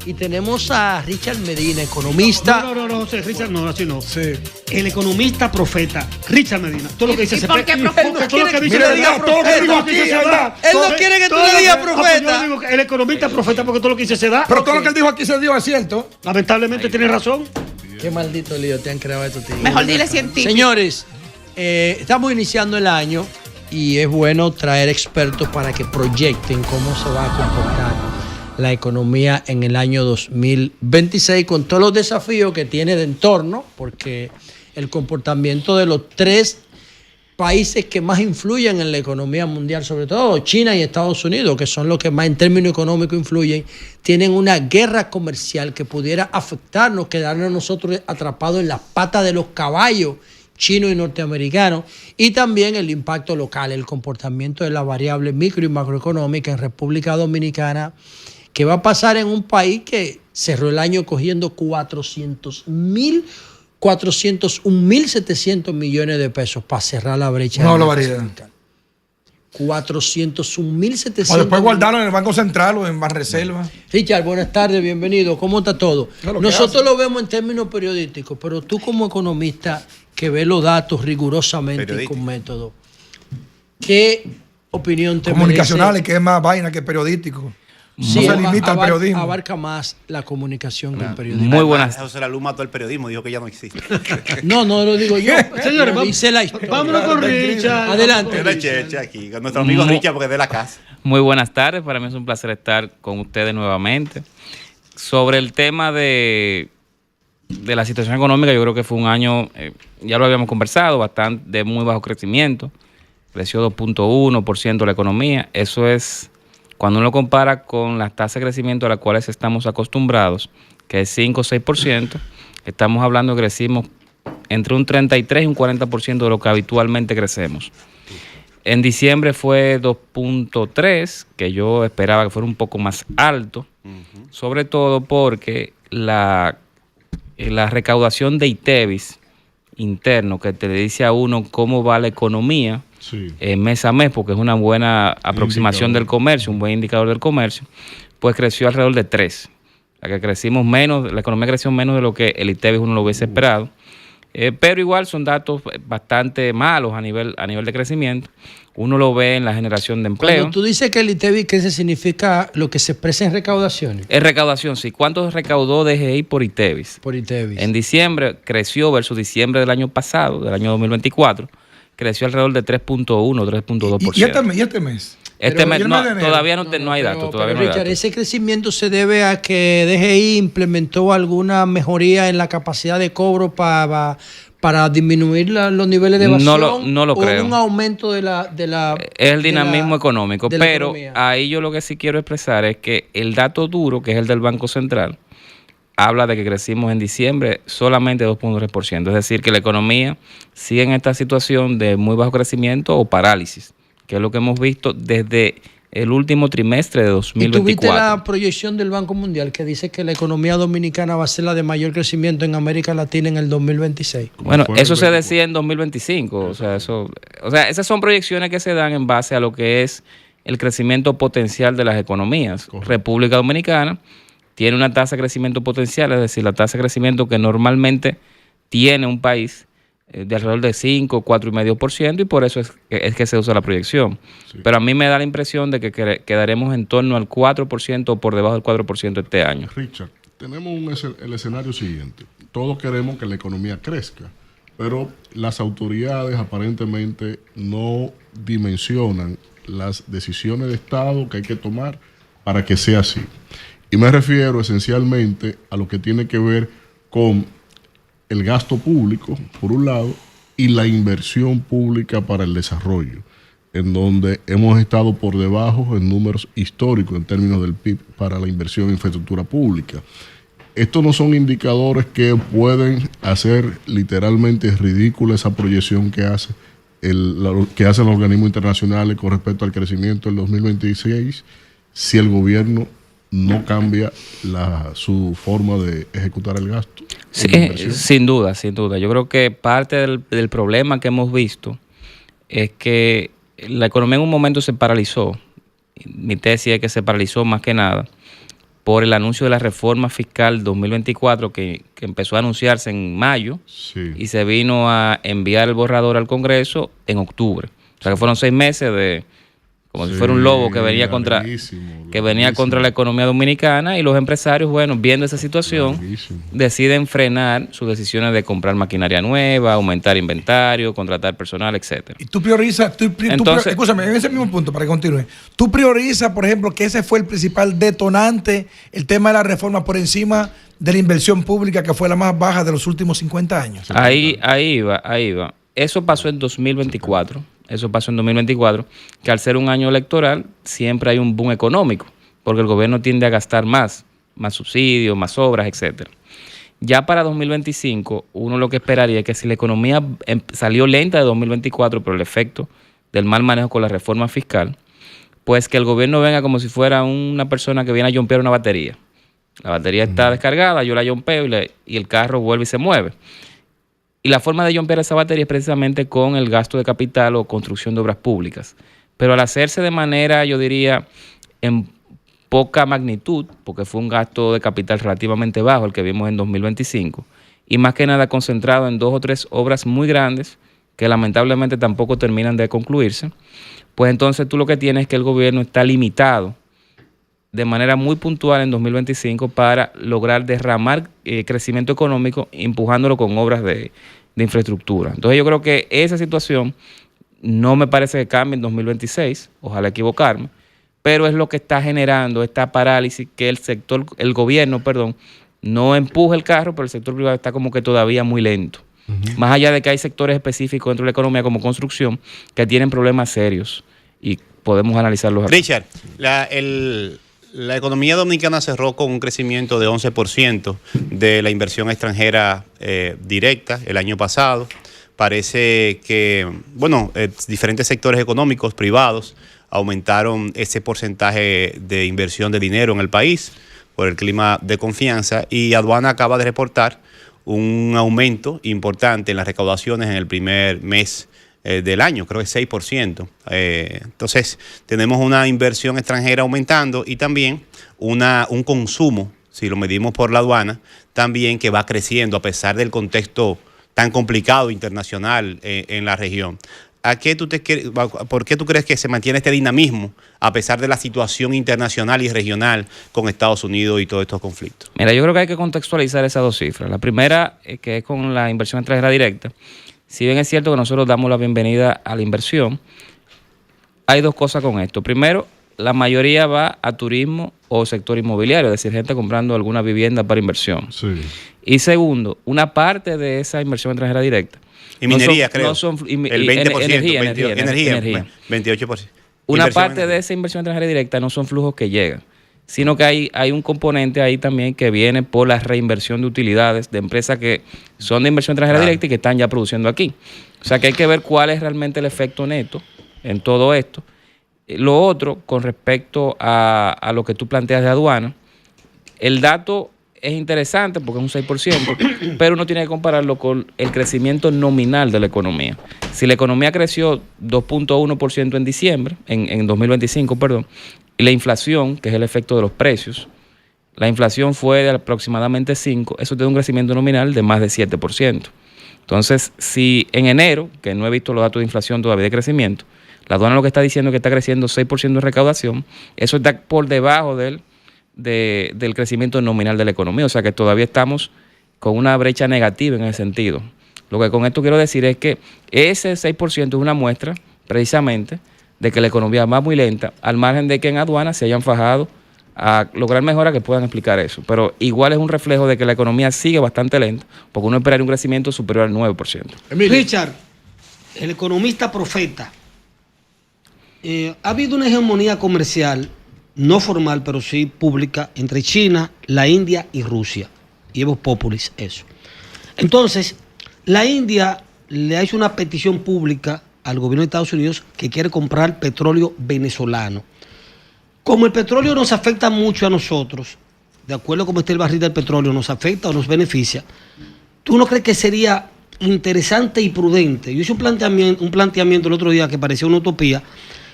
Y tenemos a Richard Medina, economista. No, José, Richard no, así no. Sí. El economista profeta, Richard Medina. Todo lo que dice ¿Y por qué profeta? Él no quiere que tú le digas profeta. Él no quiere que tú le digas profeta. Yo digo que el economista profeta porque todo lo que dice se da. Pero todo lo que él dijo aquí se dio, es cierto. Lamentablemente tiene razón. Qué maldito lío te han creado estos tíos. Mejor dile científico. Señores, estamos iniciando el año y es bueno traer expertos para que proyecten cómo se va a comportar la economía en el año 2026 con todos los desafíos que tiene de entorno, porque el comportamiento de los tres países que más influyen en la economía mundial, sobre todo China y Estados Unidos, que son los que más en términos económicos influyen, tienen una guerra comercial que pudiera afectarnos, quedarnos nosotros atrapados en las patas de los caballos chinos y norteamericanos, y también el impacto local, el comportamiento de las variables micro y macroeconómicas en República Dominicana. ¿Qué va a pasar en un país que cerró el año cogiendo 401.700 millones de pesos para cerrar la brecha? No, la variedad. 401.700. O después guardarlo en el Banco Central o en Banreserva. Richard, buenas tardes, bienvenido. ¿Cómo está todo? Nosotros lo vemos en términos periodísticos, pero tú como economista que ve los datos rigurosamente y con método, ¿qué opinión te comunicacionales, que es más vaina que periodístico. Sí, no se limita al periodismo. Abarca más la comunicación que el periodismo. Muy buenas. José Lalu mató el periodismo, dijo que ya no existe. No lo digo yo. Señores, dice la historia. Vámonos con Richard. Adelante. Es la checha aquí, con nuestro amigo Richard, porque es de la casa. Muy buenas tardes, para mí es un placer estar con ustedes nuevamente. Sobre el tema de la situación económica, yo creo que fue un año, ya lo habíamos conversado, bastante de muy bajo crecimiento. Creció 2.1% la economía. Eso es, cuando uno compara con las tasas de crecimiento a las cuales estamos acostumbrados, que es 5 o 6%, estamos hablando que crecimos entre un 33 y un 40% de lo que habitualmente crecemos. En diciembre fue 2.3, que yo esperaba que fuera un poco más alto, sobre todo porque la recaudación de ITEVIS interno, que te dice a uno cómo va la economía, mes a mes, porque es una buena aproximación del comercio, un buen indicador del comercio, pues creció alrededor de 3. La que crecimos menos, la economía creció menos de lo que el ITEVIS uno lo hubiese esperado. Pero igual son datos bastante malos a nivel de crecimiento. Uno lo ve en la generación de empleo. Cuando tú dices que el ITEVIS crece, significa lo que se expresa en recaudaciones. Es recaudación, sí. ¿Cuánto recaudó DGI por ITEVIS? Por ITEVIS. En diciembre creció versus diciembre del año pasado, del año 2024, creció alrededor de 3.1, 3.2%. ¿Y este mes? Este mes todavía no hay datos. Pero Richard, ese crecimiento se debe a que DGI implementó alguna mejoría en la capacidad de cobro para disminuir los niveles de evasión. No lo creo. O un aumento de la es el dinamismo económico. Pero economía. ahí yo lo que sí quiero expresar es que el dato duro, que es el del Banco Central, habla de que crecimos en diciembre solamente 2.3%. Es decir, que la economía sigue en esta situación de muy bajo crecimiento o parálisis, que es lo que hemos visto desde el último trimestre de 2024. ¿Y tuviste la proyección del Banco Mundial que dice que la economía dominicana va a ser la de mayor crecimiento en América Latina en el 2026? Bueno, eso se decía en 2025. O sea, esas son proyecciones que se dan en base a lo que es el crecimiento potencial de las economías. Correcto. República Dominicana tiene una tasa de crecimiento potencial, es decir, la tasa de crecimiento que normalmente tiene un país de alrededor de 5, 4,5%, y por eso es que se usa la proyección. Sí. Pero a mí me da la impresión de que quedaremos en torno al 4% o por debajo del 4% este año. Richard, tenemos el escenario siguiente. Todos queremos que la economía crezca, pero las autoridades aparentemente no dimensionan las decisiones de Estado que hay que tomar para que sea así. Y me refiero esencialmente a lo que tiene que ver con el gasto público, por un lado, y la inversión pública para el desarrollo, en donde hemos estado por debajo en números históricos en términos del PIB para la inversión en infraestructura pública. Estos no son indicadores que pueden hacer literalmente ridícula esa proyección que hacen los organismos internacionales con respecto al crecimiento del 2026 si el gobierno no cambia su forma de ejecutar el gasto. Sí, sin duda. Yo creo que parte del problema que hemos visto es que la economía en un momento se paralizó. Mi tesis es que se paralizó más que nada por el anuncio de la reforma fiscal 2024 que empezó a anunciarse en mayo Sí. y se vino a enviar el borrador al Congreso en octubre. O sea que fueron 6 meses de como si fuera un lobo que venía contra la economía dominicana, y los empresarios, bueno, viendo esa situación, deciden frenar sus decisiones de comprar maquinaria nueva, aumentar inventario, contratar personal, etcétera. Y tú priorizas, escúchame, en ese mismo punto, para que continúe. Tú priorizas, por ejemplo, que ese fue el principal detonante, el tema de la reforma por encima de la inversión pública, que fue la más baja de los últimos 50 años. Ahí va. Eso pasó en 2024. Que al ser un año electoral siempre hay un boom económico, porque el gobierno tiende a gastar más subsidios, más obras, etcétera. Ya para 2025, uno lo que esperaría es que si la economía salió lenta de 2024 por el efecto del mal manejo con la reforma fiscal, pues que el gobierno venga como si fuera una persona que viene a jumpear una batería. La batería está descargada, yo la jumpeo y el carro vuelve y se mueve. Y la forma de jumpear esa batería es precisamente con el gasto de capital o construcción de obras públicas. Pero al hacerse de manera, yo diría, en poca magnitud, porque fue un gasto de capital relativamente bajo el que vimos en 2025, y más que nada concentrado en 2 o 3 obras muy grandes que lamentablemente tampoco terminan de concluirse, pues entonces tú lo que tienes es que el gobierno está limitado de manera muy puntual en 2025 para lograr derramar crecimiento económico, empujándolo con obras de infraestructura. Entonces yo creo que esa situación no me parece que cambie en 2026, ojalá equivocarme, pero es lo que está generando esta parálisis, que el gobierno, no empuja el carro, pero el sector privado está como que todavía muy lento. Más allá de que hay sectores específicos dentro de la economía como construcción que tienen problemas serios y podemos analizarlos aquí. Richard, la economía dominicana cerró con un crecimiento de 11% de la inversión extranjera directa el año pasado. Parece que, diferentes sectores económicos privados aumentaron ese porcentaje de inversión de dinero en el país por el clima de confianza, y Aduana acaba de reportar un aumento importante en las recaudaciones en el primer mes del año, creo que es 6%. Entonces, tenemos una inversión extranjera aumentando y también un consumo, si lo medimos por la aduana, también que va creciendo a pesar del contexto tan complicado internacional en la región. ¿Por qué tú crees que se mantiene este dinamismo a pesar de la situación internacional y regional con Estados Unidos y todos estos conflictos? Mira, yo creo que hay que contextualizar esas 2 cifras. La primera, que es con la inversión extranjera directa. Si bien es cierto que nosotros damos la bienvenida a la inversión, hay 2 cosas con esto. Primero, la mayoría va a turismo o sector inmobiliario, es decir, gente comprando alguna vivienda para inversión. Sí. Y segundo, una parte de esa inversión extranjera directa. Y minería, el 20%, energía. 28%. Una parte de esa inversión extranjera directa no son flujos que llegan, sino que hay un componente ahí también que viene por la reinversión de utilidades de empresas que son de inversión extranjera directa y que están ya produciendo aquí. O sea que hay que ver cuál es realmente el efecto neto en todo esto. Lo otro, con respecto a lo que tú planteas de aduana, el dato es interesante porque es un 6%, pero uno tiene que compararlo con el crecimiento nominal de la economía. Si la economía creció 2.1% en diciembre, en 2025, y la inflación, que es el efecto de los precios, la inflación fue de aproximadamente 5%, eso tiene un crecimiento nominal de más de 7%. Entonces, si en enero, que no he visto los datos de inflación todavía de crecimiento, la aduana lo que está diciendo es que está creciendo 6% de recaudación, eso está por debajo del crecimiento nominal de la economía, o sea que todavía estamos con una brecha negativa en ese sentido. Lo que con esto quiero decir es que ese 6% es una muestra precisamente de que la economía va muy lenta, al margen de que en aduana se hayan fajado a lograr mejoras que puedan explicar eso. Pero igual es un reflejo de que la economía sigue bastante lenta, porque uno esperaría un crecimiento superior al 9%. Richard, el economista profeta, ha habido una hegemonía comercial, no formal, pero sí pública, entre China, la India y Rusia. Y Evo Populis, eso. Entonces, la India le ha hecho una petición pública al gobierno de Estados Unidos que quiere comprar petróleo venezolano. Como el petróleo nos afecta mucho a nosotros, de acuerdo a cómo esté el barril del petróleo, nos afecta o nos beneficia, ¿tú no crees que sería interesante y prudente? Yo hice un planteamiento el otro día que parecía una utopía,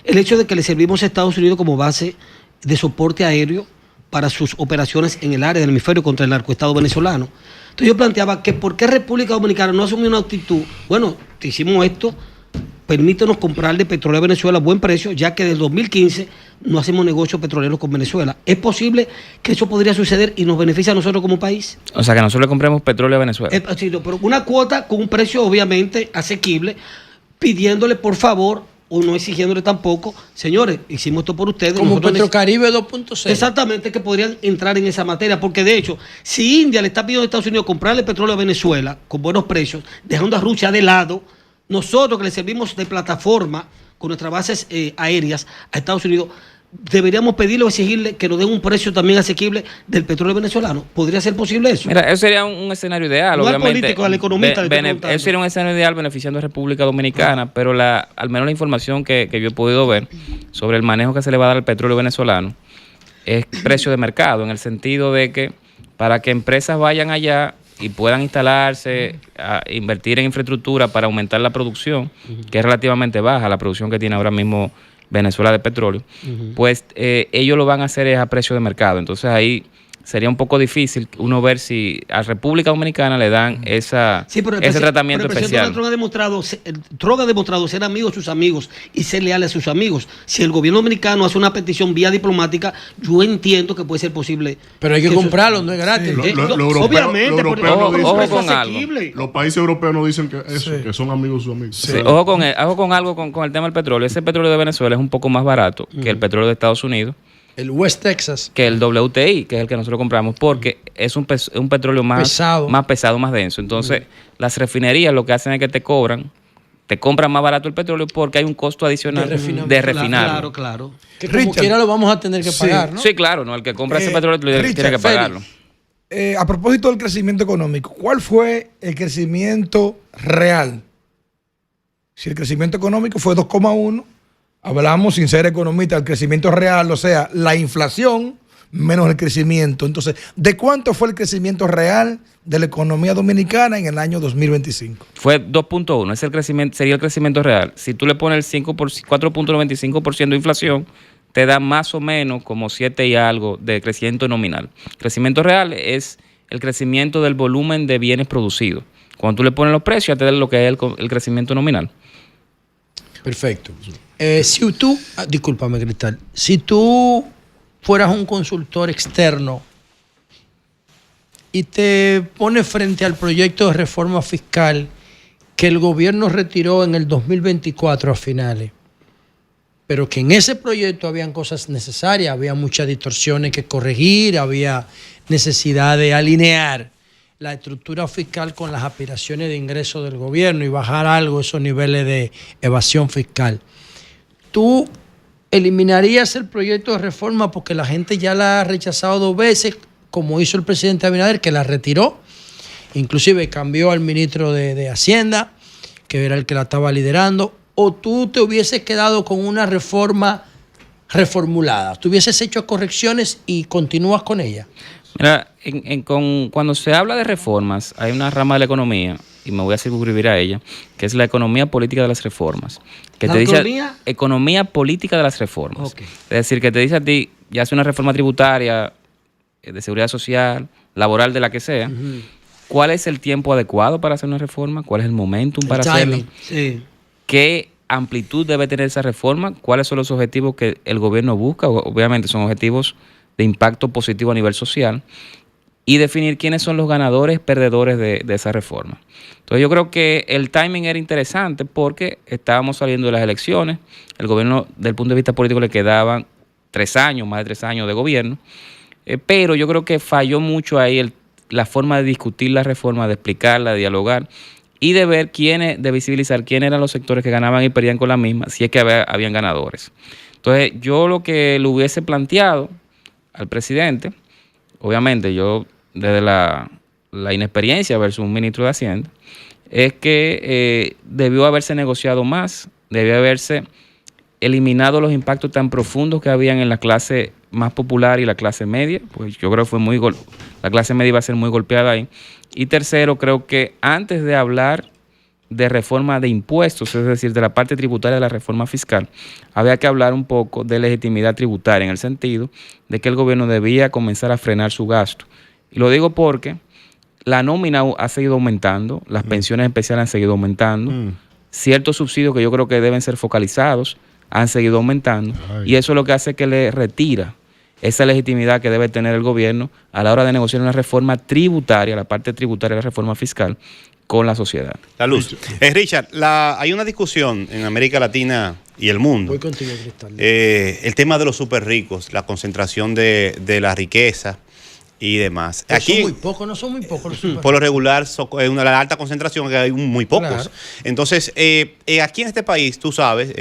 el hecho de que le servimos a Estados Unidos como base de soporte aéreo para sus operaciones en el área del hemisferio contra el narcoestado venezolano. Entonces yo planteaba que por qué República Dominicana no asumió una actitud, bueno, te hicimos esto, permítenos comprarle petróleo a Venezuela a buen precio, ya que desde el 2015 no hacemos negocios petroleros con Venezuela. ¿Es posible que eso podría suceder y nos beneficie a nosotros como país? O sea, que nosotros le compremos petróleo a Venezuela. Sí, no, pero una cuota con un precio obviamente asequible, pidiéndole por favor, o no exigiéndole tampoco, señores, hicimos esto por ustedes. Como Petrocaribe 2.0. Exactamente, que podrían entrar en esa materia, porque de hecho, si India le está pidiendo a Estados Unidos comprarle petróleo a Venezuela con buenos precios, dejando a Rusia de lado, nosotros que le servimos de plataforma con nuestras bases aéreas a Estados Unidos, deberíamos pedirle o exigirle que nos den un precio también asequible del petróleo venezolano. ¿Podría ser posible eso? Mira, eso sería un escenario ideal, No obviamente. al político, al economista. Eso sería un escenario ideal beneficiando a República Dominicana, pero al menos la información que yo he podido ver sobre el manejo que se le va a dar al petróleo venezolano es precio de mercado, en el sentido de que para que empresas vayan allá y puedan instalarse, a invertir en infraestructura para aumentar la producción, que es relativamente baja, la producción que tiene ahora mismo Venezuela de petróleo, pues ellos lo van a hacer a precio de mercado. Entonces ahí sería un poco difícil uno ver si a República Dominicana le dan ese tratamiento especial. Trump ha demostrado ser amigo de sus amigos y ser leal a sus amigos. Si el gobierno dominicano hace una petición vía diplomática, yo entiendo que puede ser posible. Pero hay que comprarlo, no es gratis. Obviamente, ojo con algo. Los países europeos no dicen que son amigos de sus amigos. Sí. Ojo con algo con el tema del petróleo. Ese petróleo de Venezuela es un poco más barato que el petróleo de Estados Unidos. El West Texas. Que el WTI, que es el que nosotros compramos, porque es un petróleo más pesado, más denso. Entonces, las refinerías lo que hacen es que te compran más barato el petróleo porque hay un costo adicional de refinarlo. Claro. Que como quiera lo vamos a tener que pagar, ¿no? Sí, claro, ¿no? El que compra ese petróleo tiene que pagarlo. A propósito del crecimiento económico, ¿cuál fue el crecimiento real? Si el crecimiento económico fue 2,1, hablamos sin ser economista del crecimiento real, o sea, la inflación menos el crecimiento. Entonces, ¿de cuánto fue el crecimiento real de la economía dominicana en el año 2025? Fue 2.1, ese sería el crecimiento real. Si tú le pones el 4.95% de inflación, te da más o menos como 7 y algo de crecimiento nominal. El crecimiento real es el crecimiento del volumen de bienes producidos. Cuando tú le pones los precios, ya te da lo que es el crecimiento nominal. Perfecto. Si tú, discúlpame, Cristal, si tú fueras un consultor externo y te pones frente al proyecto de reforma fiscal que el gobierno retiró en el 2024 a finales, pero que en ese proyecto habían cosas necesarias, había muchas distorsiones que corregir, había necesidad de alinear la estructura fiscal con las aspiraciones de ingreso del gobierno y bajar algo esos niveles de evasión fiscal. ¿Tú eliminarías el proyecto de reforma porque la gente ya la ha rechazado 2 veces, como hizo el presidente Abinader, que la retiró? Inclusive cambió al ministro de Hacienda, que era el que la estaba liderando. ¿O tú te hubieses quedado con una reforma reformulada? ¿Tú hubieses hecho correcciones y continúas con ella? Mira, cuando se habla de reformas, hay una rama de la economía, y me voy a circunscribir a ella, que es la economía política de las reformas. Que te dice economía política de las reformas. Okay. Es decir, que te dice a ti, ya hace una reforma tributaria, de seguridad social, laboral, de la que sea. ¿Cuál es el tiempo adecuado para hacer una reforma? ¿Cuál es el momentum para hacerlo? Sí. ¿Qué amplitud debe tener esa reforma? ¿Cuáles son los objetivos que el gobierno busca? Obviamente son objetivos de impacto positivo a nivel social, y definir quiénes son los ganadores, perdedores de esa reforma. Entonces yo creo que el timing era interesante porque estábamos saliendo de las elecciones, el gobierno, desde el punto de vista político, le quedaban 3 años, más de 3 años de gobierno, pero yo creo que falló mucho ahí la forma de discutir la reforma, de explicarla, de dialogar, y de ver de visibilizar quiénes eran los sectores que ganaban y perdían con la misma, si es que habían ganadores. Entonces yo lo que le hubiese planteado al presidente, obviamente yo desde la inexperiencia versus un ministro de Hacienda, es que debió haberse negociado más, debió haberse eliminado los impactos tan profundos que habían en la clase más popular y la clase media, pues yo creo que la clase media iba a ser muy golpeada ahí. Y tercero, creo que antes de hablar de reforma de impuestos, es decir, de la parte tributaria de la reforma fiscal, había que hablar un poco de legitimidad tributaria, en el sentido de que el gobierno debía comenzar a frenar su gasto. Y lo digo porque la nómina ha seguido aumentando, las pensiones especiales han seguido aumentando, ciertos subsidios que yo creo que deben ser focalizados han seguido aumentando, y eso es lo que hace que le retira esa legitimidad que debe tener el gobierno a la hora de negociar una reforma tributaria, la parte tributaria de la reforma fiscal, con la sociedad. La luz. Richard, hay una discusión en América Latina y el mundo. Voy contigo, Cristal. El tema de los súper ricos, la concentración de la riqueza y demás. Pero Aquí son muy pocos, no son muy pocos los super. por lo regular es una alta concentración, que hay muy pocos. Claro. Entonces, aquí en este país, tú sabes,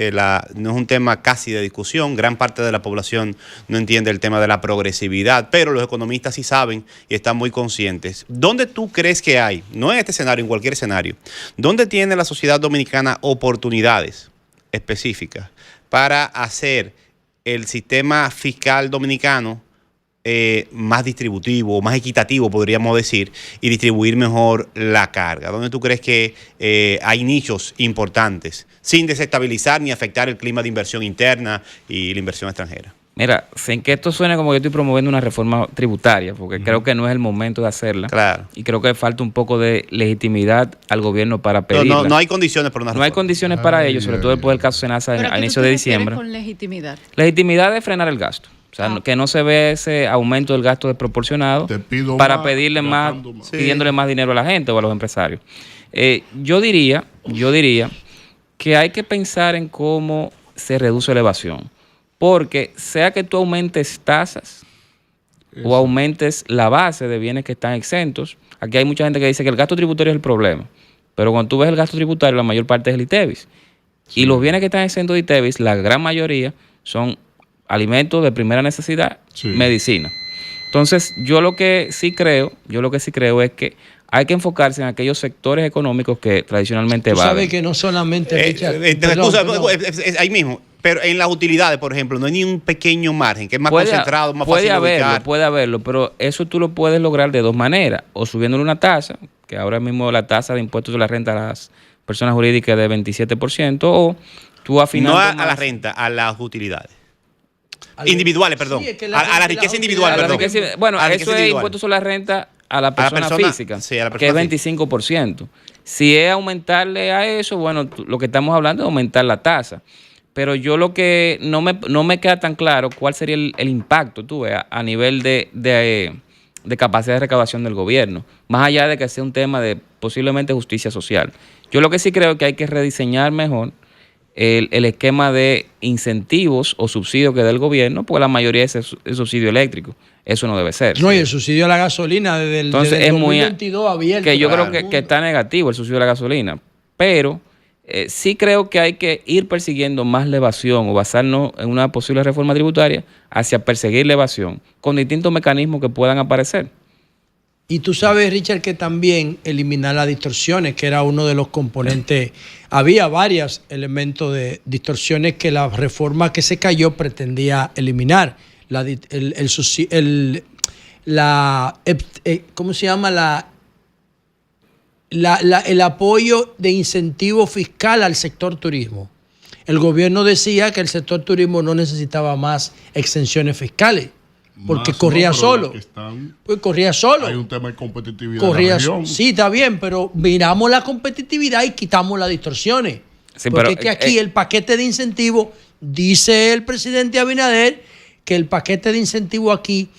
no es un tema casi de discusión, gran parte de la población no entiende el tema de la progresividad, pero los economistas sí saben y están muy conscientes. ¿Dónde tú crees que hay, no en este escenario, en cualquier escenario, dónde tiene la sociedad dominicana oportunidades específicas para hacer el sistema fiscal dominicano más distributivo, más equitativo, podríamos decir, y distribuir mejor la carga? ¿Dónde tú crees que hay nichos importantes sin desestabilizar ni afectar el clima de inversión interna y la inversión extranjera? Mira, sin que esto suene como que yo estoy promoviendo una reforma tributaria, porque creo que no es el momento de hacerla. Claro. Y creo que falta un poco de legitimidad al gobierno para pedirla. No hay condiciones para una reforma. No hay condiciones para ello, sobre todo después del caso Senasa a inicio de diciembre. Con legitimidad. Legitimidad de frenar el gasto. O sea, que no se ve ese aumento del gasto desproporcionado para pedirle más, pidiéndole más dinero a la gente o a los empresarios. Yo diría que hay que pensar en cómo se reduce la evasión. Porque sea que tú aumentes tasas o aumentes la base de bienes que están exentos, aquí hay mucha gente que dice que el gasto tributario es el problema. Pero cuando tú ves el gasto tributario, la mayor parte es el ITEVIS. Sí. Y los bienes que están exentos de ITEVIS, la gran mayoría son alimentos de primera necesidad, medicina. Entonces, yo lo que sí creo es que hay que enfocarse en aquellos sectores económicos que tradicionalmente Tú evaden. sabes que no solamente... Ahí mismo, pero en las utilidades, por ejemplo, no hay ni un pequeño margen, que es más concentrado, más fácil de ubicar. Puede haberlo, pero eso tú lo puedes lograr de dos maneras. O subiéndole una tasa, que ahora mismo la tasa de impuestos de la renta a las personas jurídicas es de 27%, o tú afinando no a la renta, a las utilidades. Individuales, perdón. Sí, a la riqueza individual, perdón. Bueno, eso es impuestos sobre la renta a la persona física, que es 25%. Si es aumentarle a eso, bueno, lo que estamos hablando es aumentar la tasa. Pero yo lo que no me queda tan claro cuál sería el impacto, tú ves, a nivel de capacidad de recaudación del gobierno, más allá de que sea un tema de posiblemente justicia social. Yo lo que sí creo es que hay que rediseñar mejor el esquema de incentivos o subsidios que da el gobierno, porque la mayoría es subsidio eléctrico. Eso no debe ser. No, y el subsidio a la gasolina desde el 2022 abierto. Que yo creo que está negativo el subsidio a la gasolina, pero sí creo que hay que ir persiguiendo más la evasión o basarnos en una posible reforma tributaria hacia perseguir la evasión con distintos mecanismos que puedan aparecer. Y tú sabes, Richard, que también eliminar las distorsiones, que era uno de los componentes. Había varios elementos de distorsiones que la reforma que se cayó pretendía eliminar. ¿Cómo se llama? El apoyo de incentivo fiscal al sector turismo. El gobierno decía que el sector turismo no necesitaba más exenciones fiscales. Porque corría solo. Pues corría solo. Hay un tema de competitividad en la región. Sí, está bien, pero miramos la competitividad y quitamos las distorsiones. Sí, porque es que aquí el paquete de incentivos, dice el presidente Abinader, que el paquete de incentivos aquí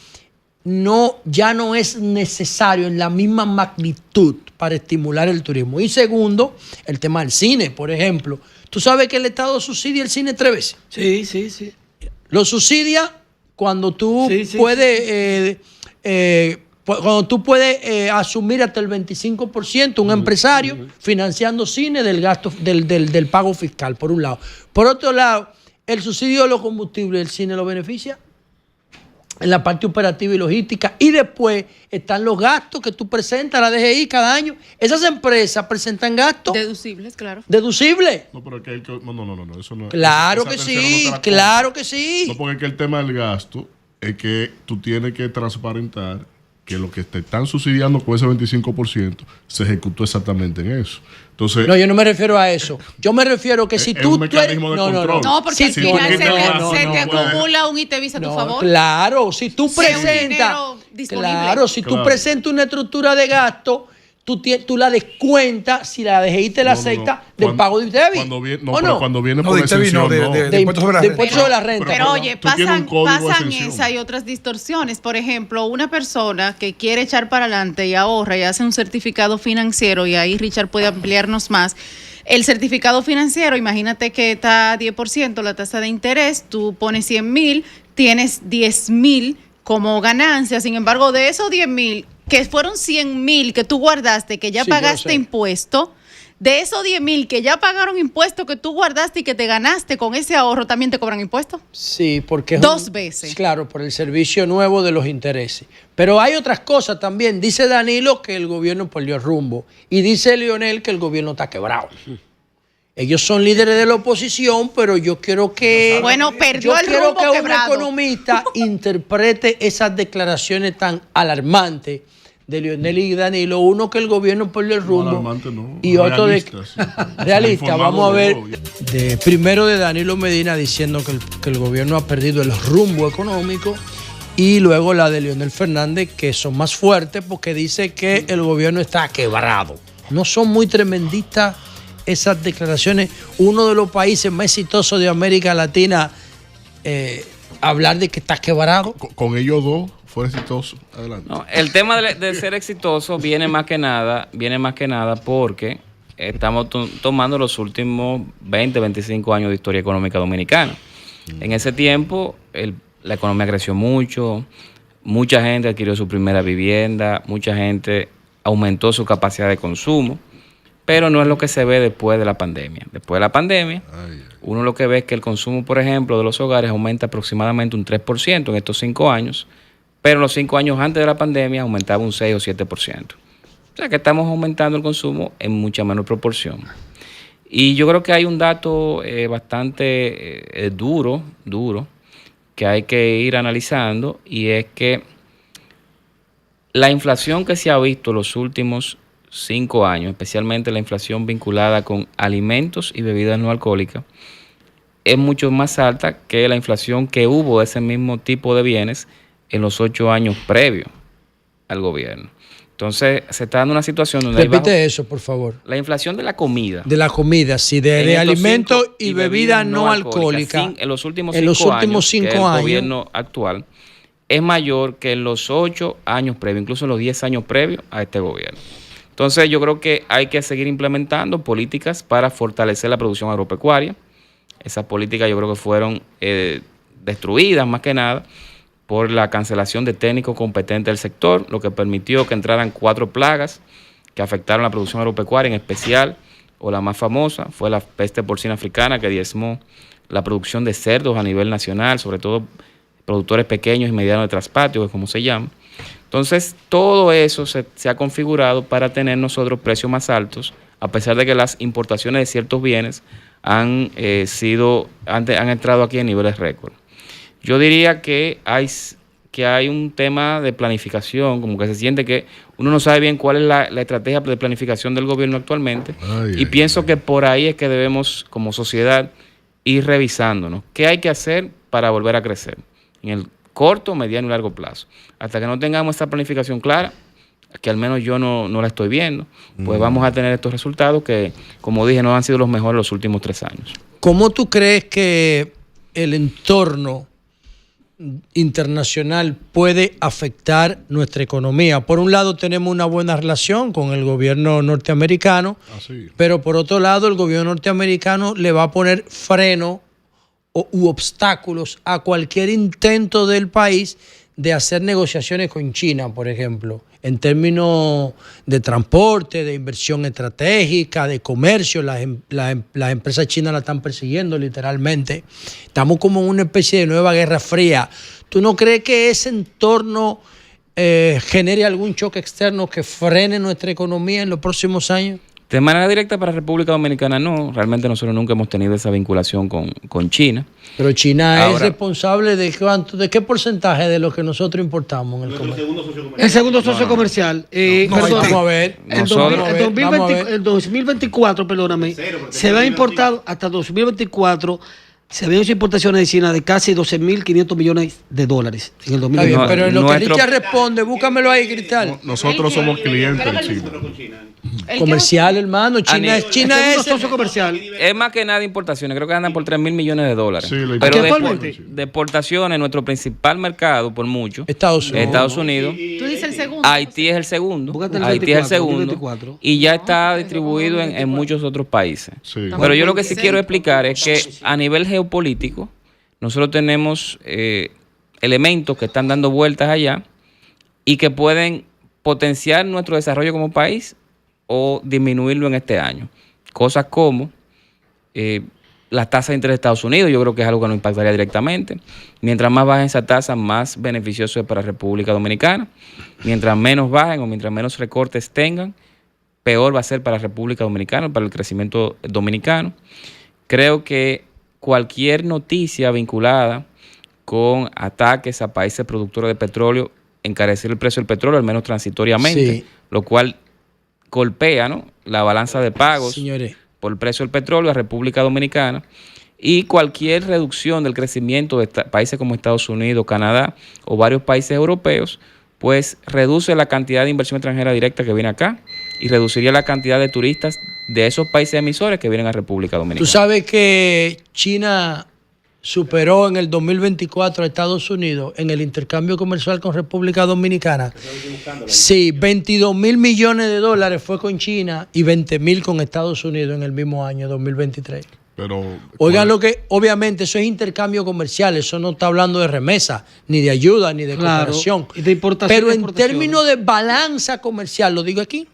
ya no es necesario en la misma magnitud para estimular el turismo. Y segundo, el tema del cine, por ejemplo. ¿Tú sabes que el Estado subsidia el cine 3 veces? Sí. Lo subsidia cuando tú puedes cuando tú puedes asumir hasta el 25% un empresario financiando cine del gasto del pago fiscal, por un lado. Por otro lado, el subsidio de los combustibles del cine lo beneficia en la parte operativa y logística, y después están los gastos que tú presentas a la DGI cada año. Esas empresas presentan gastos deducibles, claro. Deducibles. No, pero es que no, eso no. Claro que sí, claro que sí. No, porque es que el tema del gasto es que tú tienes que transparentar que lo que te están subsidiando con ese 25% se ejecutó exactamente en eso. Entonces, no, yo no me refiero a eso. Yo me refiero que si es tú... un mecanismo de control. No, porque al Sí, final porque se te acumula un ITEVIS a tu favor. Claro, si tú Sí, un presentas... dinero disponible. Claro, si tú Claro. presentas una estructura de gasto, tú la descuentas, si la DGI te la acepta, del Cuando- pago de ITEVIS. Cuando viene, no, ¿O pero no? cuando viene No, por de ITEVIS no, exención, no. de impuestos sobre la de renta. impuestos sobre la renta. Pero oye, tú tienes un código de pasan exención. esa y otras distorsiones. Por ejemplo, una persona que quiere echar para adelante y ahorra y hace un certificado financiero, y ahí Richard puede ampliarnos más. El certificado financiero, imagínate que está a 10% la tasa de interés, tú pones 100,000, tienes 10,000 como ganancia. Sin embargo, de esos 10,000, que fueron 100,000 que tú guardaste, que ya Sí, yo pagaste sé. impuesto, de esos 10,000 que ya pagaron impuestos que tú guardaste y que te ganaste con ese ahorro, ¿también te cobran impuestos? Sí, porque es Dos veces. Claro, por el servicio nuevo de los intereses. Pero hay otras cosas también. Dice Danilo que el gobierno perdió el rumbo. Y dice Leonel que el gobierno está quebrado. Ellos son líderes de la oposición, pero yo quiero que... Bueno, perdió yo el quiero rumbo que un quebrado. economista interprete esas declaraciones tan alarmantes de Leonel y Danilo. Uno, que el gobierno perdió el rumbo. alarmante no, Y otro de... realista, sí. Realista, Informado vamos a ver. de Primero de Danilo Medina diciendo que el gobierno ha perdido el rumbo económico, y luego la de Leonel Fernández, que son más fuertes porque dice que el gobierno está quebrado. No son muy tremendistas esas declaraciones. Uno de los países más exitosos de América Latina, hablar de que está quebrado. Con ellos dos fue exitoso. Adelante. No, el tema de ser exitoso viene más que nada porque estamos tomando los últimos 20, 25 años de historia económica dominicana. En ese tiempo la economía creció mucho, mucha gente adquirió su primera vivienda, mucha gente aumentó su capacidad de consumo, pero no es lo que se ve después de la pandemia. Después de la pandemia, uno lo que ve es que el consumo, por ejemplo, de los hogares aumenta aproximadamente un 3% en estos 5 años, pero en los 5 años antes de la pandemia aumentaba un 6 o 7%. O sea que estamos aumentando el consumo en mucha menor proporción. Y yo creo que hay un dato bastante duro, que hay que ir analizando, y es que la inflación que se ha visto los últimos 5 años, especialmente la inflación vinculada con alimentos y bebidas no alcohólicas, es mucho más alta que la inflación que hubo de ese mismo tipo de bienes en los 8 años previos al gobierno. Entonces, se está dando una situación donde Repite eso, por favor. la inflación de la comida. De la comida, sí, de En estos alimentos 5 y bebidas no alcohólicas. En los últimos en los 5 últimos años, que 5 es el años. gobierno actual, es mayor que en los 8 años previos, incluso en los 10 años previos a este gobierno. Entonces, yo creo que hay que seguir implementando políticas para fortalecer la producción agropecuaria. Esas políticas yo creo que fueron destruidas más que nada por la cancelación de técnicos competentes del sector, lo que permitió que entraran 4 plagas que afectaron la producción agropecuaria, en especial, o la más famosa, fue la peste porcina africana, que diezmó la producción de cerdos a nivel nacional, sobre todo productores pequeños y medianos de traspatio, que es como se llama. Entonces, todo eso se ha configurado para tener nosotros precios más altos, a pesar de que las importaciones de ciertos bienes han entrado aquí en niveles récord. Yo diría que hay un tema de planificación, como que se siente que uno no sabe bien cuál es la estrategia de planificación del gobierno actualmente, y pienso que por ahí es que debemos, como sociedad, ir revisándonos. ¿Qué hay que hacer para volver a crecer? En el corto, mediano y largo plazo. Hasta que no tengamos esta planificación clara, que al menos yo no la estoy viendo, pues vamos a tener estos resultados que, como dije, no han sido los mejores los últimos 3 años. ¿Cómo tú crees que el entorno internacional puede afectar nuestra economía? Por un lado, tenemos una buena relación con el gobierno norteamericano, pero por otro lado, el gobierno norteamericano le va a poner freno u obstáculos a cualquier intento del país de hacer negociaciones con China, por ejemplo, en términos de transporte, de inversión estratégica, de comercio. Las empresas chinas la están persiguiendo literalmente. Estamos como en una especie de nueva guerra fría. ¿Tú no crees que ese entorno genere algún choque externo que frene nuestra economía en los próximos años? De manera directa para República Dominicana no, realmente nosotros nunca hemos tenido esa vinculación con China. Pero China Ahora, es responsable de qué porcentaje de lo que nosotros importamos en el comercio. El segundo socio comercial. Vamos a ver. El 2024, perdóname, se había importado hasta 2024. Se habían hecho importaciones de China de casi 12.500 millones de dólares en el 2024. Pero en lo que Richard responde, búscamelo ahí, Cristal. Nosotros somos clientes de China. Comercial, hermano. China es socio comercial. Es más que nada importaciones, creo que andan por 3.000 millones de dólares. Sí, pero ¿Actualmente? de exportaciones, nuestro principal mercado por mucho, Estados Unidos. Estados Unidos. Tú dices el segundo. Haití es el segundo. Búscate el Haití es el 24, segundo. 2024. Y ya está distribuido en muchos otros países. Sí. Pero yo lo que sí quiero explicar es que a nivel geopolítico, nosotros tenemos elementos que están dando vueltas allá y que pueden potenciar nuestro desarrollo como país o disminuirlo en este año. Cosas como las tasas de interés de Estados Unidos, yo creo que es algo que nos impactaría directamente. Mientras más bajen esa tasa, más beneficioso es para República Dominicana. Mientras menos bajen o mientras menos recortes tengan, peor va a ser para República Dominicana, para el crecimiento dominicano. Creo que cualquier noticia vinculada con ataques a países productores de petróleo, encarecer el precio del petróleo, al menos transitoriamente, Sí. lo cual golpea, ¿no?, la balanza de pagos, Señores, por el precio del petróleo a República Dominicana, y cualquier reducción del crecimiento de países como Estados Unidos, Canadá o varios países europeos, pues reduce la cantidad de inversión extranjera directa que viene acá y reduciría la cantidad de turistas de esos países emisores que vienen a República Dominicana. tú sabes que China superó en el 2024 a Estados Unidos en el intercambio comercial con República Dominicana. Sí, 22.000 millones de dólares fue con China y 20.000 con Estados Unidos en el mismo año, 2023. Pero, Oigan lo que, obviamente, eso es intercambio comercial, eso no está hablando de remesa, ni de ayuda, ni de Claro, cooperación. y de importación Pero y en exportación. términos de balanza comercial, lo digo aquí,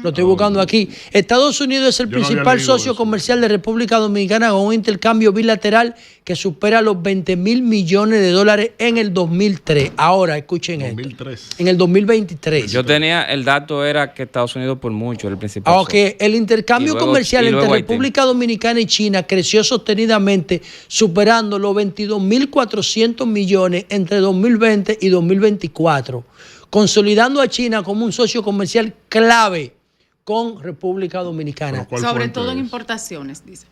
lo estoy buscando aquí. Estados Unidos es el Yo no había principal leído socio eso. comercial de República Dominicana con un intercambio bilateral que supera los 20.000 millones de dólares en el 2003. Ahora, escuchen 2003. esto. En el 2023. Yo tenía, el dato era que Estados Unidos por mucho era el principal socio. Aunque el intercambio Y luego- comercial y entre luego Haití. República Dominicana y China creció sostenidamente, superando los 22.400 millones entre 2020 y 2024, consolidando a China como un socio comercial clave con República Dominicana. Pero ¿cuál Sobre fuente todo en es? importaciones, dice.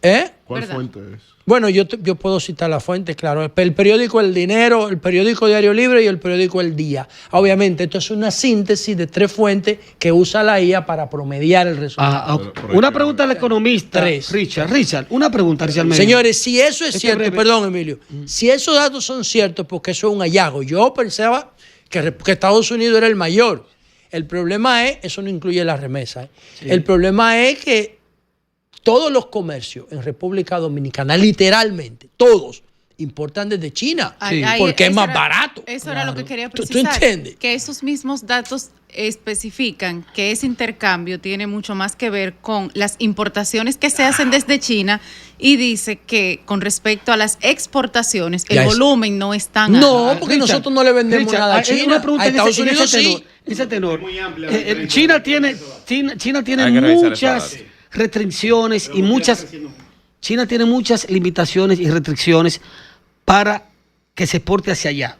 ¿Cuál ¿Verdad? fuente es? Bueno, yo puedo citar la fuente, claro. El periódico El Dinero, el periódico Diario Libre y el periódico El Día. Obviamente, esto es una síntesis de 3 fuentes que usa la IA para promediar el resultado. Una pregunta al economista. 3. Richard, una pregunta, Richard Medina. Señores, si eso es Este cierto, breve. perdón, Emilio, si esos datos son ciertos, porque eso es un hallazgo. Yo pensaba que Estados Unidos era el mayor. El problema es, eso no incluye la remesa, ¿eh? El problema es que todos los comercios en República Dominicana, literalmente, todos, importan desde China, porque es eso más era- barato. Eso era lo que quería ¿Tú precisar. entiendes? Que esos mismos datos especifican que ese intercambio tiene mucho más que ver con las importaciones que se hacen desde China y dice que con respecto a las exportaciones el Ya es- volumen no es tan No, alto. porque nosotros no le vendemos nada a hay China. una pregunta A en Estados ese- en Unidos ese sí. tenor, ese tenor. China tiene Hay que revisar muchas esa data. restricciones y muchas. China tiene muchas limitaciones y restricciones para que se exporte hacia allá.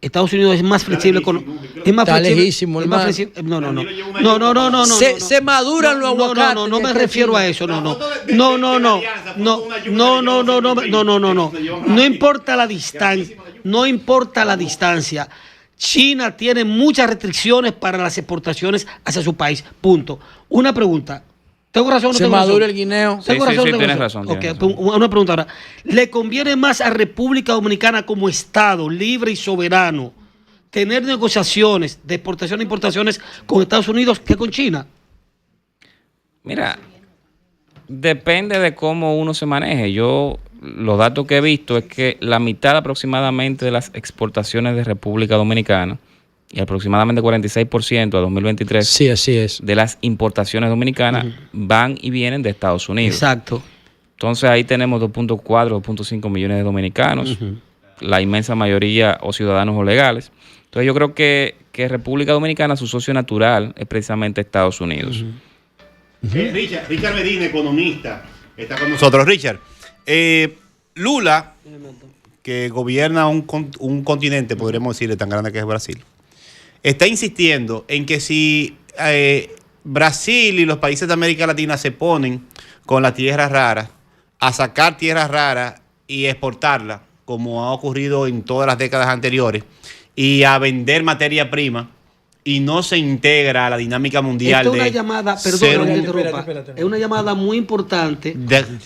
Estados Unidos es más flexible con. Es más Está flexible, lejísimo, es más hermano. flexible. No. Se maduran los aguacates. No me de refiero China. a eso, no importa la distancia, no importa la distancia. China tiene muchas restricciones para las exportaciones hacia su país, punto. Una pregunta, ¿tengo razón o no Se tengo madura razón? el guineo. Sí, ¿Tengo sí, razón o sí, tengo tienes razón, Ok, tienes pues, una pregunta ahora. ¿Le conviene más a República Dominicana como Estado libre y soberano tener negociaciones de exportación e importaciones con Estados Unidos que con China? Mira, depende de cómo uno se maneje. Yo, los datos que he visto es que la mitad aproximadamente de las exportaciones de República Dominicana y aproximadamente 46% a 2023 Sí, así es. de las importaciones dominicanas van y vienen de Estados Unidos. Exacto. Entonces ahí tenemos 2.4, 2.5 millones de dominicanos, la inmensa mayoría o ciudadanos o legales. Entonces yo creo que República Dominicana, su socio natural es precisamente Estados Unidos. Richard Medina, economista, está con nosotros. Richard, Lula, que gobierna un continente, podríamos decirle, tan grande que es Brasil, está insistiendo en que si Brasil y los países de América Latina se ponen con las tierras raras, a sacar tierras raras y exportarlas, como ha ocurrido en todas las décadas anteriores, y a vender materia prima, y no se integra a la dinámica mundial. Esta es una llamada, perdón, espérate. es una llamada muy importante,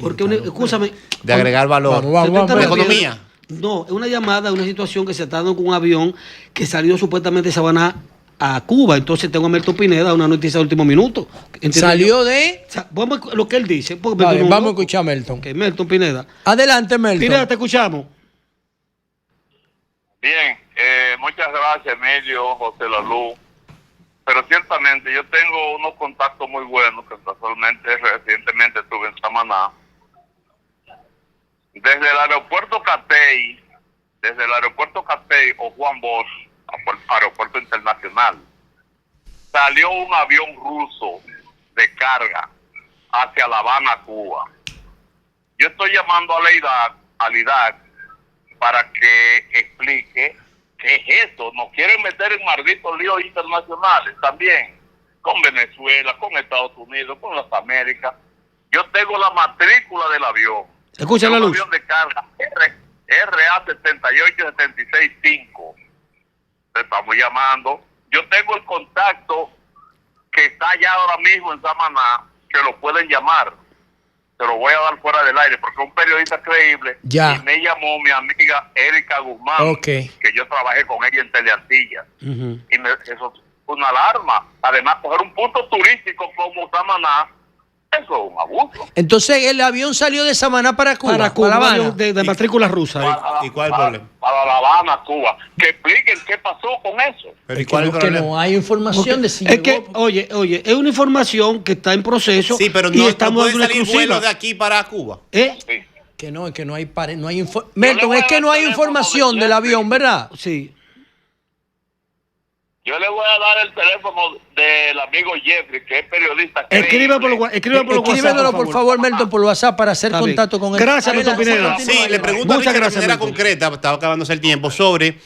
porque escúchame, de agregar valor. Vamos, de economía. No, es una llamada, una situación que se está dando con un avión que salió supuestamente de Samaná a Cuba. Entonces tengo a Melton Pineda, una noticia de último minuto. Salió de... O sea, vamos a lo que él dice. Vamos a escuchar a Melton. Okay, Melton Pineda. Adelante, Melton. Pineda, te escuchamos. Bien, muchas gracias, Emilio, José Lalú. Pero ciertamente yo tengo unos contactos muy buenos, que casualmente recientemente estuve en Samaná. Desde el aeropuerto Catey o Juan Bosch, aeropuerto internacional, salió un avión ruso de carga hacia La Habana, Cuba. Yo estoy llamando al IDAC para que explique qué es esto. Nos quieren meter en malditos líos internacionales también, con Venezuela, con Estados Unidos, con las Américas. Yo tengo la matrícula del avión. Escucha la luz. Un avión de carga RA78765. Te estamos llamando. Yo tengo el contacto que está allá ahora mismo en Samaná, que lo pueden llamar. Se lo voy a dar fuera del aire porque es un periodista creíble. Ya. Y me llamó mi amiga Erika Guzmán, que yo trabajé con ella en Teleantilla. Y eso es una alarma. Además, coger un punto turístico como Samaná, eso es un abuso. Entonces, el avión salió de Samaná para Cuba. Para Cuba, La Habana. de matrícula rusa. ¿Y cuál es el problema? Para La Habana, Cuba. Que expliquen qué pasó con eso. Pero ¿y cuál es el Que problema? no hay información de si Es llegó. que, oye, es una información que está en proceso. Sí, pero y no estamos puede dando una salir exclusiva. vuelo de aquí para Cuba. Sí. Que no hay Yo Melton, le es voy que a no dar hay el teléfono información de del Jeffrey. avión, ¿verdad? Sí. Yo le voy a dar el teléfono del amigo Jeffrey, que es periodista. Escríbelo Escríbelo, por favor, Melton, por WhatsApp para hacer Está bien. contacto con él. Gracias, Melton Pineda. Sí, le pregunto a Muchas Richard de gracias, manera Milton. concreta, estaba acabándose el tiempo, sobre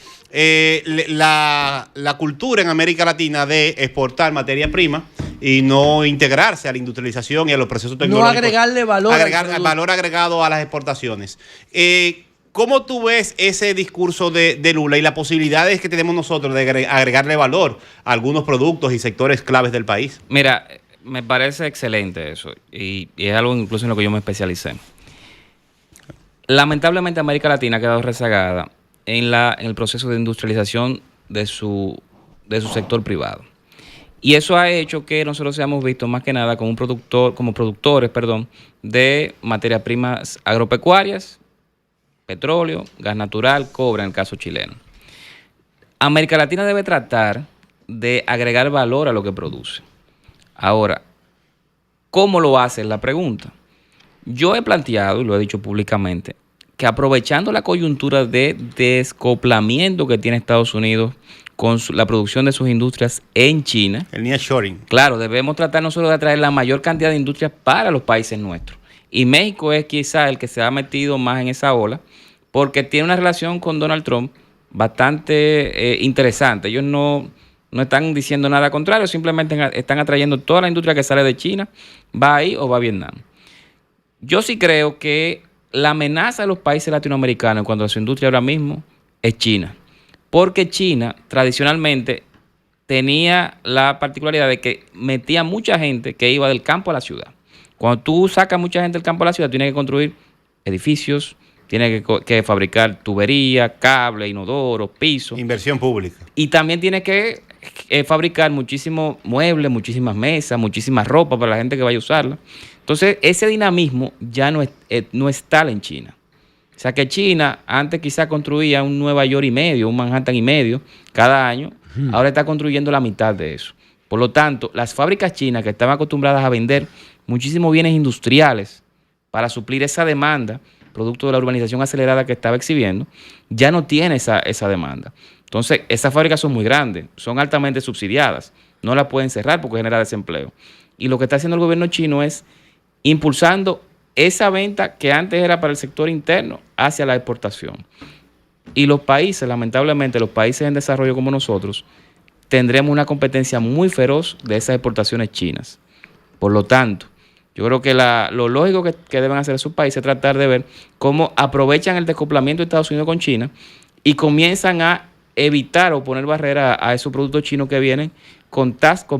la cultura en América Latina de exportar materia prima y no integrarse a la industrialización y a los procesos tecnológicos. agregarle valor al producto. Valor agregado a las exportaciones. ¿Cómo tú ves ese discurso de Lula y las posibilidades que tenemos nosotros de agregarle valor a algunos productos y sectores claves del país? Mira, me parece excelente eso y es algo incluso en lo que yo me especialicé. Lamentablemente América Latina ha quedado rezagada en el proceso de industrialización de su sector privado. Y eso ha hecho que nosotros seamos vistos más que nada como productores de materias primas agropecuarias, petróleo, gas natural, cobre en el caso chileno. América Latina debe tratar de agregar valor a lo que produce. Ahora, ¿cómo lo hace? Es la pregunta. Yo he planteado, y lo he dicho públicamente, que aprovechando la coyuntura de descoplamiento que tiene Estados Unidos con la producción de sus industrias en China, El nearshoring. claro, debemos tratar nosotros de atraer la mayor cantidad de industrias para los países nuestros. Y México es quizá el que se ha metido más en esa ola porque tiene una relación con Donald Trump bastante interesante. Ellos no están diciendo nada contrario, simplemente están atrayendo toda la industria que sale de China, va ahí o va a Vietnam. Yo sí creo que la amenaza de los países latinoamericanos en cuanto a su industria ahora mismo es China. Porque China tradicionalmente tenía la particularidad de que metía mucha gente que iba del campo a la ciudad. Cuando tú sacas mucha gente del campo a la ciudad, tienes que construir edificios, tienes que fabricar tubería, cable, inodoro, piso. Inversión pública. Y también tienes que fabricar muchísimos muebles, muchísimas mesas, muchísimas ropa para la gente que vaya a usarla. Entonces, ese dinamismo ya no está en China. O sea que China antes quizás construía un Nueva York y medio, un Manhattan y medio cada año. Ahora está construyendo la mitad de eso. Por lo tanto, las fábricas chinas que estaban acostumbradas a vender muchísimos bienes industriales para suplir esa demanda, producto de la urbanización acelerada que estaba exhibiendo, ya no tiene esa demanda. Entonces, esas fábricas son muy grandes, son altamente subsidiadas, no las pueden cerrar porque genera desempleo. Y lo que está haciendo el gobierno chino es impulsando esa venta que antes era para el sector interno hacia la exportación. Y los países, lamentablemente, los países en desarrollo como nosotros, tendremos una competencia muy feroz de esas exportaciones chinas. Por lo tanto, yo creo que lo lógico que deben hacer esos países es tratar de ver cómo aprovechan el desacoplamiento de Estados Unidos con China y comienzan a evitar o poner barreras a esos productos chinos que vienen con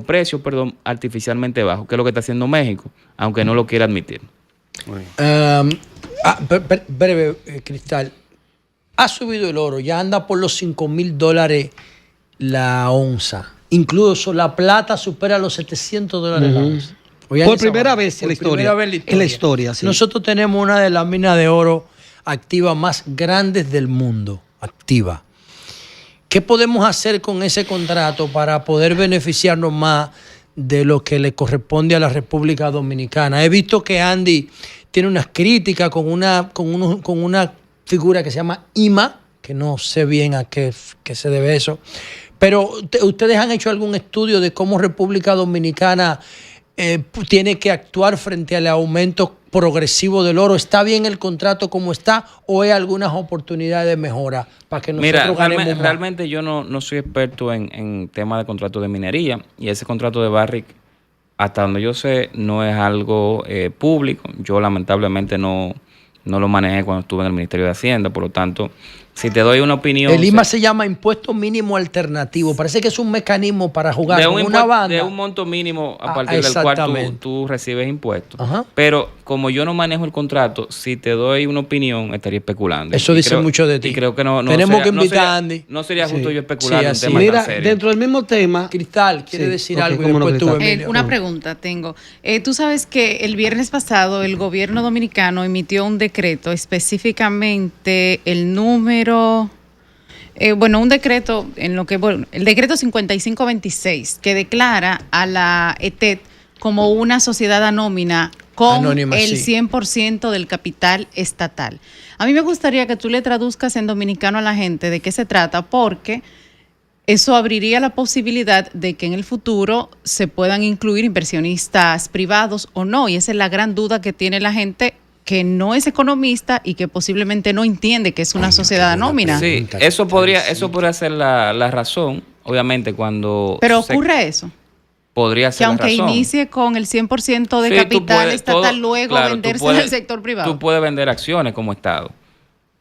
precios artificialmente bajos, que es lo que está haciendo México, aunque no lo quiera admitir. Breve, Cristal. Ha subido el oro, ya anda por los $5,000 la onza. Incluso la plata supera los $700 la onza. Por primera vez en la historia. Sí. Nosotros tenemos una de las minas de oro activas más grandes del mundo, activa. ¿Qué podemos hacer con ese contrato para poder beneficiarnos más de lo que le corresponde a la República Dominicana? He visto que Andy tiene unas críticas con una figura que se llama IMA, que no sé bien a qué se debe eso, pero ¿ustedes han hecho algún estudio de cómo República Dominicana tiene que actuar frente al aumento progresivo del oro? ¿Está bien el contrato como está o hay algunas oportunidades de mejora para que nosotros ganemos más? Realmente yo no soy experto en temas de contratos de minería, y ese contrato de Barrick, hasta donde yo sé, no es algo público. Yo lamentablemente no lo manejé cuando estuve en el Ministerio de Hacienda, por lo tanto, si te doy una opinión... El IMA se llama Impuesto Mínimo Alternativo. Parece que es un mecanismo para jugar con una banda. De un monto mínimo a partir del cual tú recibes impuestos. Ajá. Pero como yo no manejo el contrato, si te doy una opinión, estaría especulando. Eso dice mucho de ti. Y creo que no tenemos que invitar a Andy. No sería justo yo especular en un tema Mira, tan serio. dentro del mismo tema... Cristal, ¿quiere decir algo? Y después tú, Emilio. Una pregunta tengo. Tú sabes que el viernes pasado el gobierno dominicano emitió un decreto, específicamente el número... un decreto en lo que el decreto 5526, que declara a la ETED como una sociedad anónima con el 100% del capital estatal. A mí me gustaría que tú le traduzcas en dominicano a la gente de qué se trata, porque eso abriría la posibilidad de que en el futuro se puedan incluir inversionistas privados o no, y esa es la gran duda que tiene la gente que no es economista y que posiblemente no entiende que es una sociedad anónima. Sí, eso podría ser la razón, obviamente, cuando... Pero ocurre eso. Podría ser la razón. Que aunque inicie con el 100% de capital estatal, luego venderse al sector privado. Tú puedes vender acciones como Estado.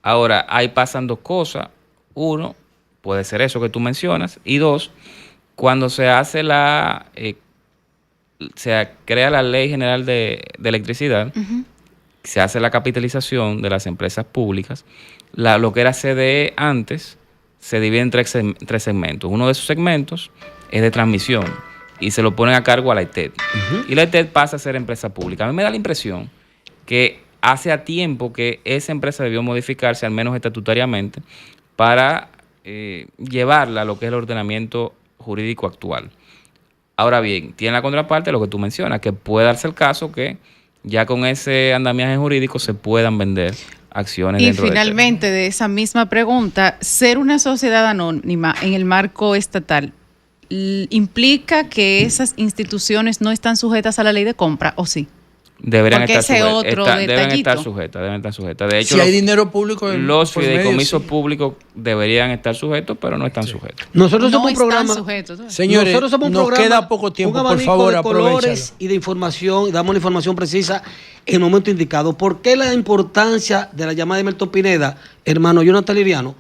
Ahora, ahí pasan dos cosas. Uno, puede ser eso que tú mencionas. Y dos, cuando se hace se crea la Ley General de Electricidad, se hace la capitalización de las empresas públicas, lo que era CDE antes se divide en tres segmentos. Uno de esos segmentos es de transmisión y se lo ponen a cargo a la ETED. Y la ETED pasa a ser empresa pública. A mí me da la impresión que hace a tiempo que esa empresa debió modificarse, al menos estatutariamente, para llevarla a lo que es el ordenamiento jurídico actual. Ahora bien, tiene la contraparte lo que tú mencionas, que puede darse el caso que ya con ese andamiaje jurídico se puedan vender acciones dentro de finalmente, de esa misma pregunta, ser una sociedad anónima en el marco estatal, ¿implica que esas instituciones no están sujetas a la ley de compra o sí? Deben estar sujetas. De hecho, si hay dinero público, los fideicomisos públicos deberían estar sujetos, pero no están sujetos. Nosotros somos un programa, señores, nosotros somos un programa, queda poco tiempo, por favor, de colores y de información, y damos la información precisa en el momento indicado. ¿Por qué la importancia de la llamada de Milton Pineda, hermano Jonathan Liriano?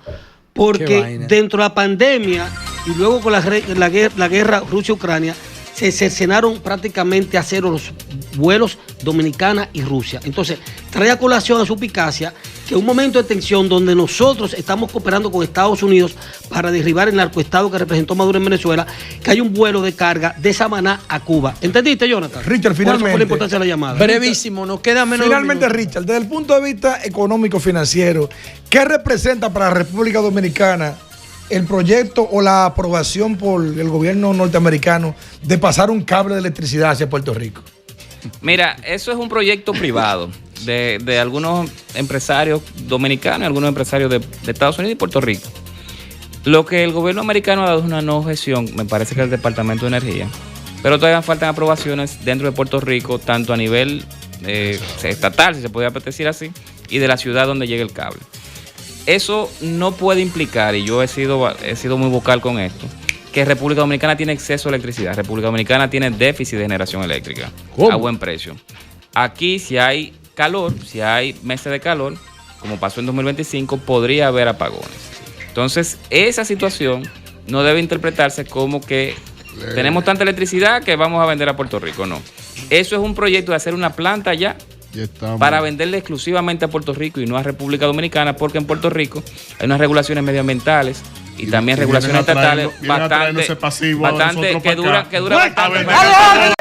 Porque dentro de la pandemia y luego con la guerra Rusia-Ucrania, se cercenaron prácticamente a cero los vuelos Dominicana y Rusia. Entonces, trae a colación a su eficacia que un momento de tensión donde nosotros estamos cooperando con Estados Unidos para derribar el narcoestado que representó Maduro en Venezuela, que hay un vuelo de carga de Samaná a Cuba. ¿Entendiste, Jonathan? Richard, finalmente. Por eso fue la importancia de la llamada. Brevísimo, nos queda menos. Finalmente, Richard, desde el punto de vista económico-financiero, ¿qué representa para la República Dominicana el proyecto o la aprobación por el gobierno norteamericano de pasar un cable de electricidad hacia Puerto Rico? Mira, eso es un proyecto privado de algunos empresarios dominicanos y algunos empresarios de Estados Unidos y Puerto Rico. Lo que el gobierno americano ha dado es una no objeción, me parece que el Departamento de Energía, pero todavía faltan aprobaciones dentro de Puerto Rico, tanto a nivel estatal, si se podría decir así, y de la ciudad donde llega el cable. Eso no puede implicar, y yo he sido muy vocal con esto, que República Dominicana tiene exceso de electricidad. República Dominicana tiene déficit de generación eléctrica a buen precio. Aquí, si hay calor, si hay meses de calor, como pasó en 2025, podría haber apagones. Entonces, esa situación no debe interpretarse como que tenemos tanta electricidad que vamos a vender a Puerto Rico. No. Eso es un proyecto de hacer una planta allá para venderle exclusivamente a Puerto Rico y no a República Dominicana, porque en Puerto Rico hay unas regulaciones medioambientales y también regulaciones estatales bastante que duran bastante.